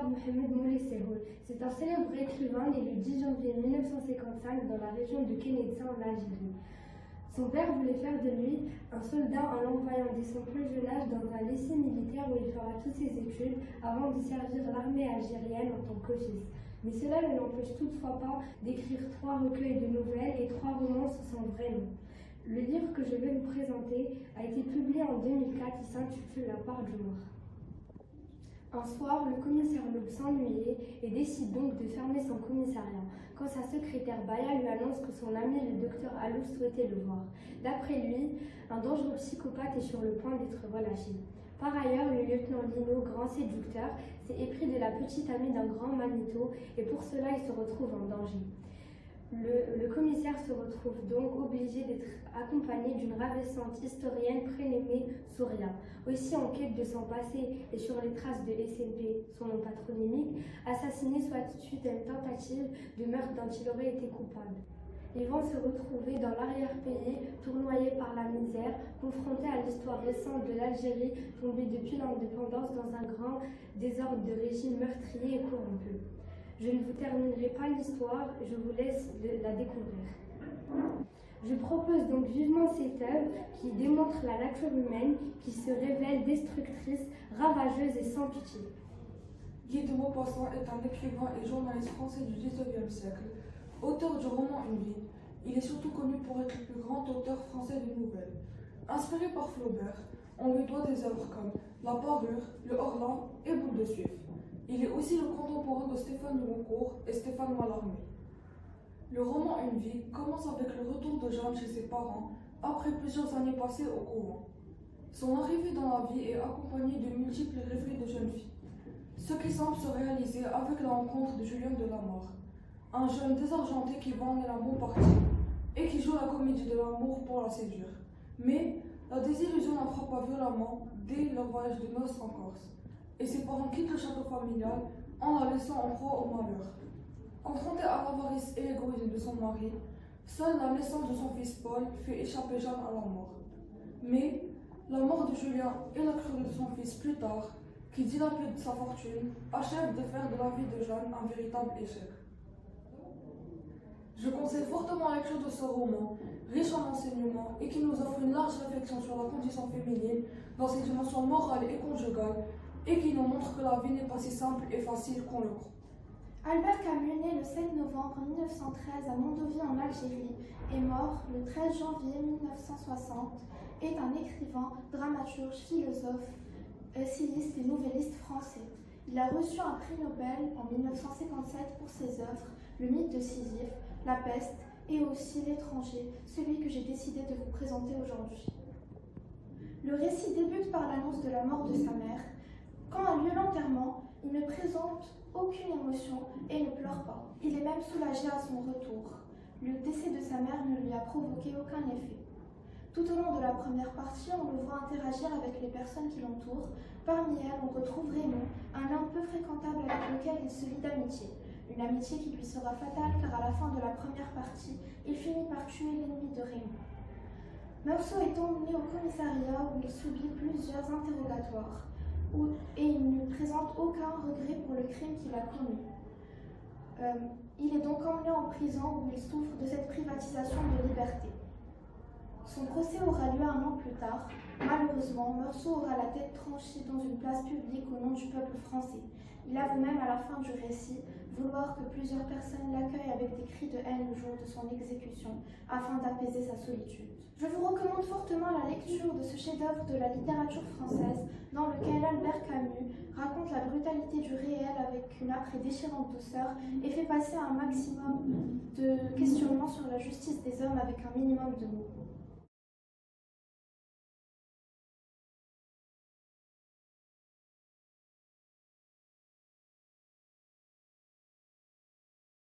l'arabe Mohamed Moulay-Sehoul. C'est un célèbre écrivain né le 10 janvier 1955 dans la région de Kenneisa en Algérie. Son père voulait faire de lui un soldat en l'envoyant dès son plus jeune âge dans un lycée militaire où il fera toutes ses études avant de servir l'armée algérienne en tant qu'office. Mais cela ne l'empêche toutefois pas d'écrire 3 recueils de nouvelles et 3 romans sous son vrai nom. Le livre que je vais vous présenter a été publié en 2004 et s'intitule La part du noir. Un soir, le commissaire Loeb s'ennuyait et décide donc de fermer son commissariat, quand sa secrétaire Baya lui annonce que son ami le docteur Alouf souhaitait le voir. D'après lui, un dangereux psychopathe est sur le point d'être relâché. Par ailleurs, le lieutenant Lino, grand séducteur, s'est épris de la petite amie d'un grand Manito et pour cela il se retrouve en danger. Le commissaire se retrouve donc obligé d'être accompagné d'une ravissante historienne prénommée Souria. Aussi en quête de son passé et sur les traces de SMP, son nom patronymique, assassiné suite à une tentative de meurtre dont il aurait été coupable. Ils vont se retrouver dans l'arrière-pays, tournoyés par la misère, confrontés à l'histoire récente de l'Algérie, tombée depuis l'indépendance dans un grand désordre de régime meurtrier et corrompu. Je ne vous terminerai pas l'histoire, je vous laisse la découvrir. Je propose donc vivement cette œuvre qui démontre la nature humaine, qui se révèle destructrice, ravageuse et sans pitié. Guy de Maupassant est un écrivain et journaliste français du XIXe siècle, auteur du roman Une vie. Il est surtout connu pour être le plus grand auteur français de nouvelles. Inspiré par Flaubert, on lui doit des œuvres comme La Parure, Le Horla et Boule de Suif. Il est aussi le contemporain de Stéphane Lemoncourt et Stéphane Mallarmé. Le roman Une vie commence avec le retour de Jeanne chez ses parents après plusieurs années passées au couvent. Son arrivée dans la vie est accompagnée de multiples rêveries de jeune fille, ce qui semble se réaliser avec la rencontre de Julien Delamarre, un jeune désargenté qui va en est la bon parti et qui joue la comédie de l'amour pour la séduire. Mais la désillusion la frappa violemment dès leur voyage de noces en Corse, et ses parents quittent le château familial en la laissant en proie au malheur. Confrontée à l'avarice et l'égoïsme de son mari, seule la naissance de son fils Paul fait échapper Jeanne à la mort. Mais la mort de Julien et la cruauté de son fils plus tard, qui dilapide sa fortune, achèvent de faire de la vie de Jeanne un véritable échec. Je conseille fortement la lecture de ce roman, riche en enseignements et qui nous offre une large réflexion sur la condition féminine dans ses dimensions morales et conjugales, et qui nous montre que la vie n'est pas si simple et facile qu'on le croit. Albert Camus, né le 7 novembre 1913 à Mondovì en Algérie et mort le 13 janvier 1960, est un écrivain, dramaturge, philosophe, essayiste et nouvelliste français. Il a reçu un prix Nobel en 1957 pour ses œuvres Le mythe de Sisyphe, La peste et aussi L'étranger, celui que j'ai décidé de vous présenter aujourd'hui. Le récit débute par l'annonce de la mort de sa mère. Quand a lieu l'enterrement, il ne présente aucune émotion et ne pleure pas. Il est même soulagé à son retour. Le décès de sa mère ne lui a provoqué aucun effet. Tout au long de la première partie, on le voit interagir avec les personnes qui l'entourent. Parmi elles, on retrouve Raymond, un homme peu fréquentable avec lequel il se lie d'amitié. Une amitié qui lui sera fatale car à la fin de la première partie, il finit par tuer l'ennemi de Raymond. Meursault est emmené au commissariat où il subit plusieurs interrogatoires et il ne présente aucun regret pour le crime qu'il a commis. Il est donc emmené en prison où il souffre de cette privatisation de liberté. Son procès aura lieu 1 an plus tard. Malheureusement, Meursault aura la tête tranchée dans une place publique au nom du peuple français. Il avoue même à la fin du récit vouloir que plusieurs personnes l'accueillent avec des cris de haine le jour de son exécution, afin d'apaiser sa solitude. Je vous recommande fortement la lecture de ce chef-d'œuvre de la littérature française, dans lequel Albert Camus raconte la brutalité du réel avec une âpre et déchirante douceur et fait passer un maximum de questionnements sur la justice des hommes avec un minimum de mots.